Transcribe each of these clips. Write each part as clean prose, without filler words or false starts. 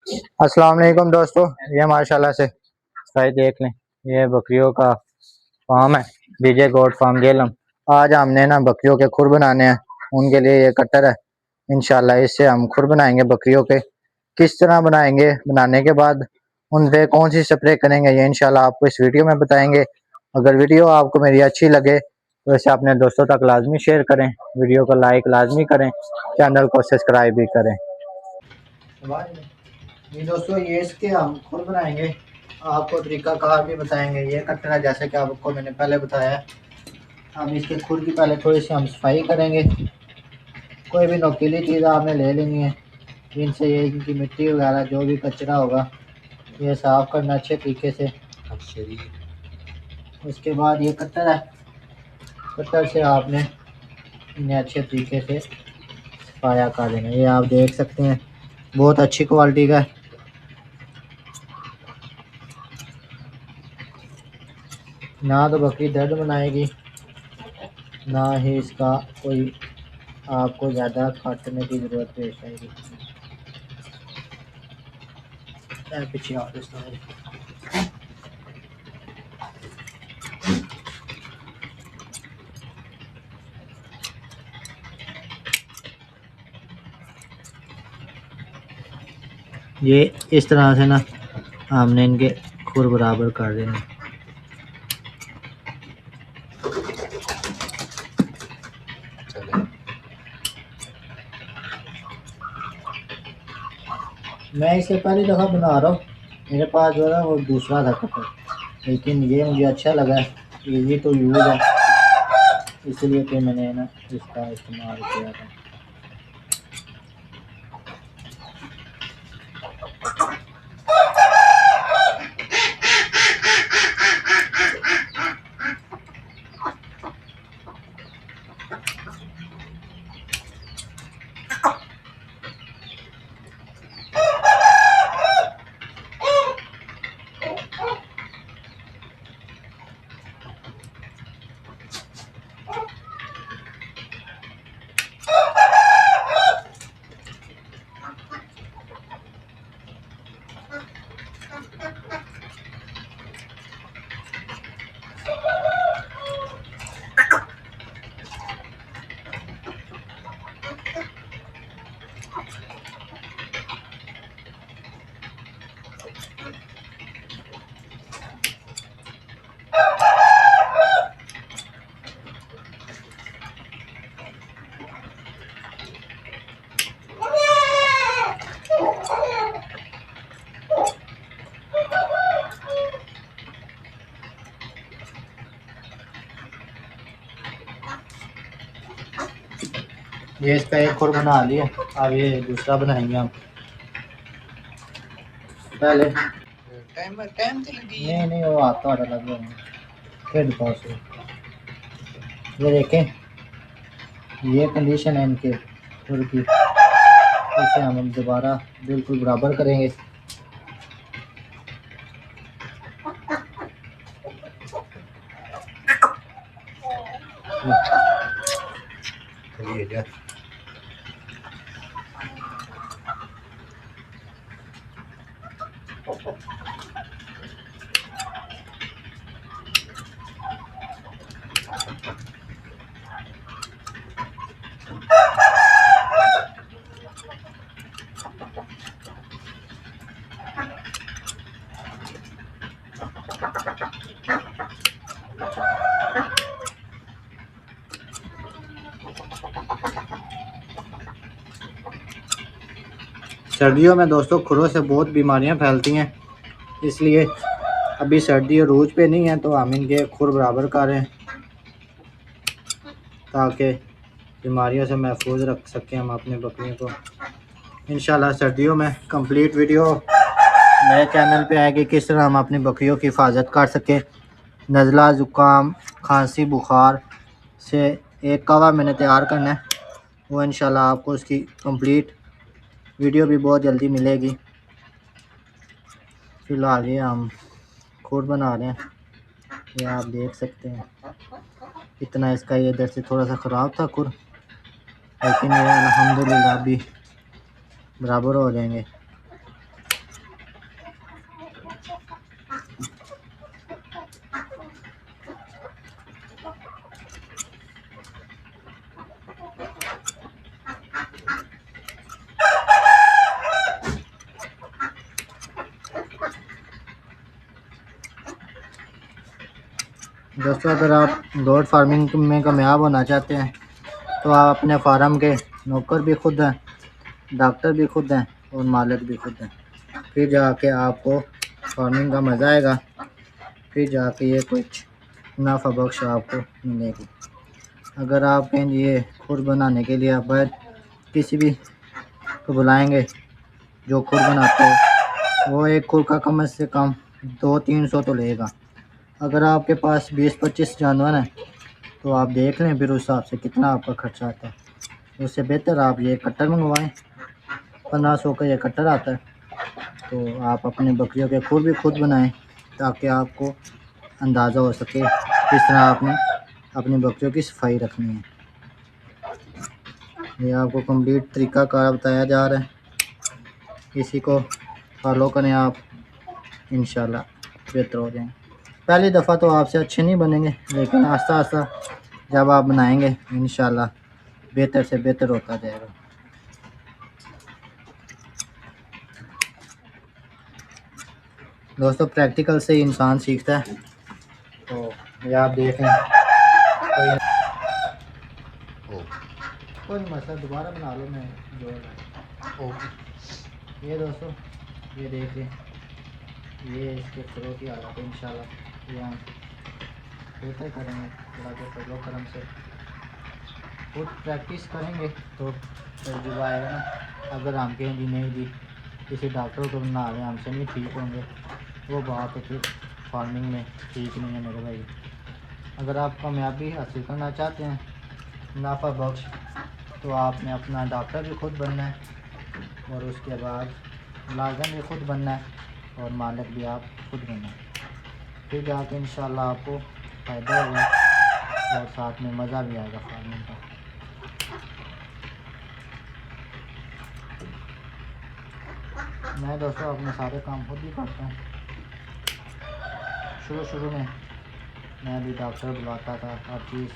अस्सलाम वालेकुम दोस्तों, ये माशाल्लाह से भाई देख लें, ये बकरियों का फार्म है। DJ goat farm Jhelum. आज हमने ना बकरियों के खुर बनाने हैं, उनके लिए ये कटर है। इंशाल्लाह इससे हम खुर बनाएंगे बकरियों के। किस तरह बनाएंगे, बनाने के बाद उन पे कौन सी स्प्रे करेंगे, ये इंशाल्लाह आपको इस वीडियो में बताएंगे। अगर वीडियो आपको मेरी अच्छी लगे तो इसे अपने दोस्तों तक लाजमी शेयर करें, वीडियो को लाइक लाजमी करें, चैनल को सब्सक्राइब भी करें। ये दोस्तों, ये इसके हम खुद बनाएंगे, आपको तरीका कार भी बताएंगे। ये कटरा जैसे कि आपको मैंने पहले बताया है। अब इसके खुद की पहले थोड़ी सी हम सफाई करेंगे। कोई भी नोकीली चीज़ आपने ले लेनी है, इनसे ये इनकी मिट्टी वगैरह जो भी कचरा होगा ये साफ़ करना अच्छे तरीके से। उसके बाद ये कटर है, कटर से आपने इन्हें अच्छे तरीके से सफाया कर देना। ये आप देख सकते हैं, बहुत अच्छी क्वालिटी का है। ना तो बकरी दर्द बनाएगी, ना ही इसका कोई आपको ज़्यादा काटने की ज़रूरत पेश आएगी। पीछे आओ दोस्तों। ये इस तरह से ना हमने इनके खुर बराबर कर देना। मैं इसे पहली दफ़ा बना रहा हूँ, मेरे पास जो है वो दूसरा था कटर, लेकिन ये मुझे अच्छा लगा है, ईजी टू यूज़ है, इसलिए कि मैंने ना इसका इस्तेमाल किया था। ये इसका एक खुर बना लिया, अब ये दूसरा बनाएंगे हम। पहले टाइम तो लगी नहीं वो आता लग रहा है। फिर पास ये देखें, ये कंडीशन है इनके खुर की। इसे हम दोबारा बिल्कुल बराबर करेंगे। सर्दियों में दोस्तों खुरों से बहुत बीमारियां फैलती हैं, इसलिए अभी सर्दी और रूज पे नहीं है तो हम इनके खुर बराबर कर रहे हैं ताकि बीमारियों से महफूज रख सकें हम अपने बकरियों को। इंशाल्लाह सर्दियों में कंप्लीट वीडियो मेरे चैनल पे आएगी, किस तरह हम अपनी बकरियों की हिफाजत कर सकें नज़ला, ज़ुकाम, खांसी, बुखार से। एक कवा मैंने तैयार करना है, वो इंशाल्लाह आपको उसकी कंप्लीट वीडियो भी बहुत जल्दी मिलेगी। फिलहाल ये हम खुर बना रहे हैं, ये आप देख सकते हैं। इतना इसका ये इधर से थोड़ा सा ख़राब था खुर, लेकिन ये अल्हम्दुलिल्लाह भी बराबर हो जाएंगे। दोस्तों अगर आप गोट फार्मिंग में कामयाब होना चाहते हैं तो आप अपने फार्म के नौकर भी खुद हैं, डॉक्टर भी खुद हैं और मालिक भी खुद हैं। फिर जाके आपको फार्मिंग का मज़ा आएगा, फिर जाके ये कुछ मुनाफा बख्श आपको मिलेगी। अगर आप कहेंगे ये खुद बनाने के लिए आप बाहर किसी भी को बुलाएंगे जो खुद बनाते हो, वो एक खुद का कम से कम 200-300 तो लेगा। अगर आपके पास 20-25 जानवर हैं तो आप देख लें फिर उस हिसाब से कितना आपका खर्चा आता है। उससे बेहतर आप ये कट्टर मंगवाएं, 1500 का ये कट्टर आता है। तो आप अपने बकरियों के खुर भी खुद बनाएं ताकि आपको अंदाज़ा हो सके किस तरह आपने अपनी बकरियों की सफाई रखनी है। ये आपको कंप्लीट तरीक़ाकार बताया जा रहा है, इसी को फॉलो करें आप, इंशाल्लाह बेहतर हो जाएंगे। पहली दफ़ा तो आपसे अच्छे नहीं बनेंगे, लेकिन आस्ता आस्ता जब आप बनाएंगे इंशाल्लाह बेहतर से बेहतर होता जाएगा। दोस्तों प्रैक्टिकल से ही इंसान सीखता है। तो ये आप देखें कोई मसला दोबारा बना लो, मैं जो ये दोस्तों ये देखें, ये इसके फ्रो की हालत है। इंशाल्लाह ये हम बेहतर करेंगे थोड़ा देर फजलो करम से। खुद प्रैक्टिस करेंगे तो तजुर्बा आएगा ना। अगर हम कहें जी नहीं जी किसी डॉक्टर को बना लें, हमसे नहीं ठीक होंगे, वो बात तो फिर फार्मिंग में ठीक नहीं है मेरे भाई। अगर आप कामयाबी हासिल करना चाहते हैं मुनाफा बख्श, तो आपने अपना डॉक्टर भी खुद बनना है और उसके बाद मुलाज़िम भी खुद बनना है और मालिक भी आप खुद बनना है। फिर जाके इंशाल्लाह आपको फ़ायदा होगा और साथ में मज़ा भी आएगा फार्मिंग का। मैं दोस्तों अपने सारे काम खुद ही करता हूँ। शुरू में मैं भी डॉक्टर बुलाता था हर चीज़,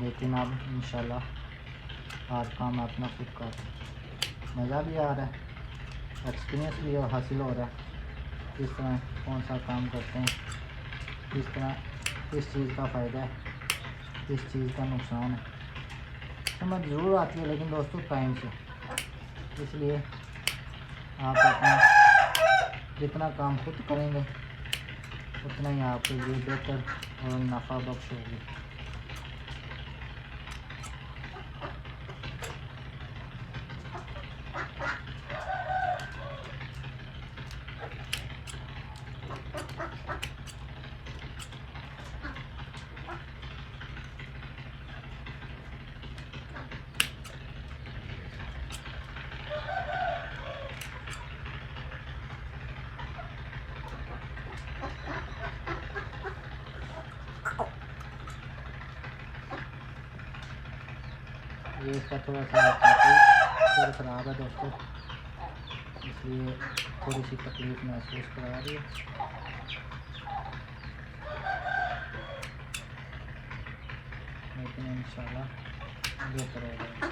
लेकिन अब इंशाल्लाह हर काम अपना खुद कर, मज़ा भी आ रहा है, एक्सपीरियंस भी हासिल हो रहा है, किस तरह कौन सा काम करते हैं, किस तरह किस चीज़ का फ़ायदा है, किस चीज़ का नुकसान है, समझ ज़रूर आती है लेकिन दोस्तों टाइम से। इसलिए आप अपना जितना काम खुद करेंगे उतना ही आपके लिए बेहतर और मुनाफा बख्श होगी। ये इसका थोड़ा सा थोड़ा ख़राब है दोस्तों, इसलिए थोड़ी सी तकलीफ़ महसूस करा रही है। लेकिन इंशाल्लाह बेहतर हो जाएगा।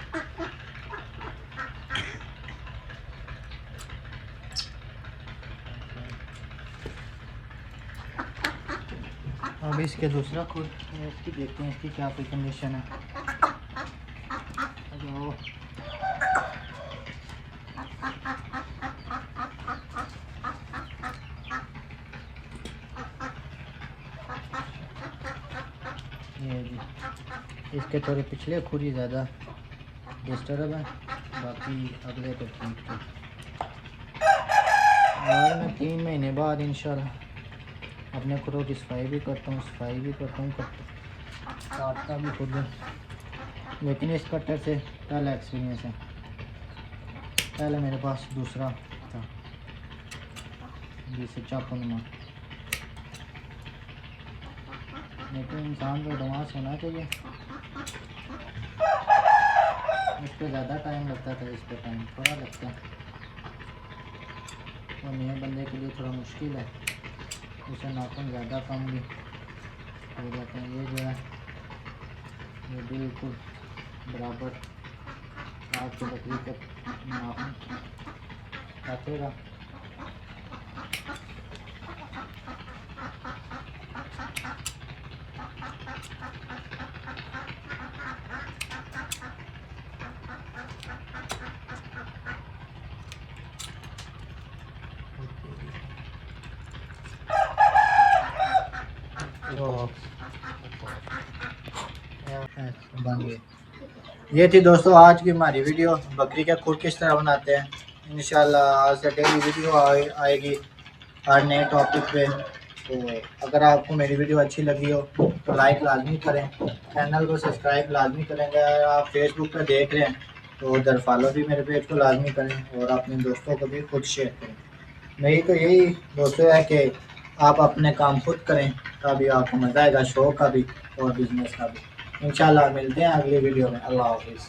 अब इसके दूसरा खुद इसकी देखते हैं इसकी क्या कोई कंडीशन है। तो ये जी इसके थोड़े पिछले खुरी ज़्यादा डिस्टर्ब है, बाकी अगले तो ठीक थे। और मैं 3 महीने बाद इंशाल्लाह अपने खुरों की सफाई भी करता हूँ, काटता भी खुद हूँ। लेकिन इस कट्टर से पहला एक्सपीरियंस है, पहले मेरे पास दूसरा था जिसे चाकुनुमा। लेकिन इंसान को एडवांस होना चाहिए, इस पर ज़्यादा टाइम लगता था, इस पर टाइम थोड़ा लगता है और नए बंदे के लिए थोड़ा मुश्किल है, उसे नाखून ज़्यादा कम भी हो जाते हैं। ये जो है ये बिल्कुल बराबर आपके बकरी के नाखून काटेगा। ये थी दोस्तों आज की हमारी वीडियो, बकरी का खुर किस तरह बनाते हैं। इंशाल्लाह आज से डेली वीडियो आएगी हर नए टॉपिक पे। तो अगर आपको मेरी वीडियो अच्छी लगी हो तो लाइक लाजमी करें, चैनल को सब्सक्राइब लाजमी करेंगे। अगर आप फेसबुक पे देख रहे हैं तो उधर फॉलो भी मेरे पेज को लाजमी करें और अपने दोस्तों को भी खुद शेयर करें। मेरी तो यही दोस्तों है कि आप अपने काम खुद करें, तभी आपको मज़ा आएगा, शो का भी और बिजनेस का भी। इंशाल्लाह मिलते हैं अगली वीडियो में। अल्लाह हाफिज़।